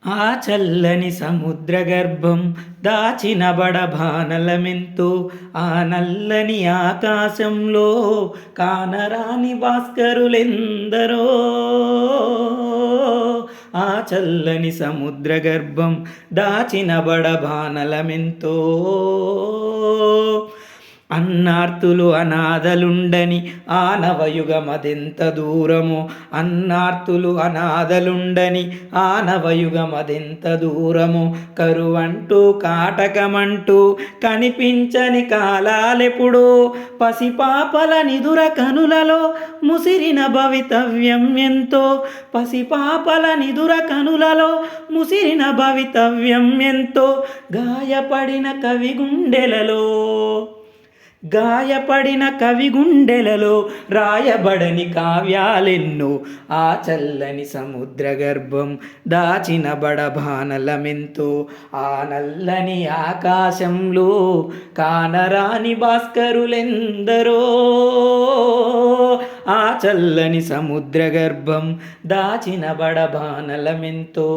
ఆ చల్లని సముద్ర గర్భం దాచిన బడబానలమెంతో, ఆ నల్లని ఆకాశంలో కానరాని భాస్కరులెందరో. ఆ చల్లని సముద్ర గర్భం దాచిన బడబానలమెంతో, అన్నార్తులు అనాథలుండని ఆనవయుగమదెంత దూరమో, అన్నార్తులు అనాథలుండని ఆనవయుగమదెంత దూరమో, కరువంటూ కాటకమంటూ కనిపించని కాలాలెప్పుడో, పసిపాపల నిదుర కనులలో ముసిరిన భవితవ్యం ఎంతో, పసిపాపల నిదుర కనులలో ముసిరిన భవితవ్యం ఎంతో, గాయపడిన కవి గుండెలలో, గాయపడిన కవి గుండెలలో రాయబడని కావ్యాలెన్నో. ఆ చల్లని సముద్ర గర్భం దాచిన బడబానలమెంతో, ఆ నల్లని ఆకాశంలో కానరాని భాస్కరులెందరో. ఆ చల్లని సముద్ర గర్భం దాచిన బడబానలమెంతో.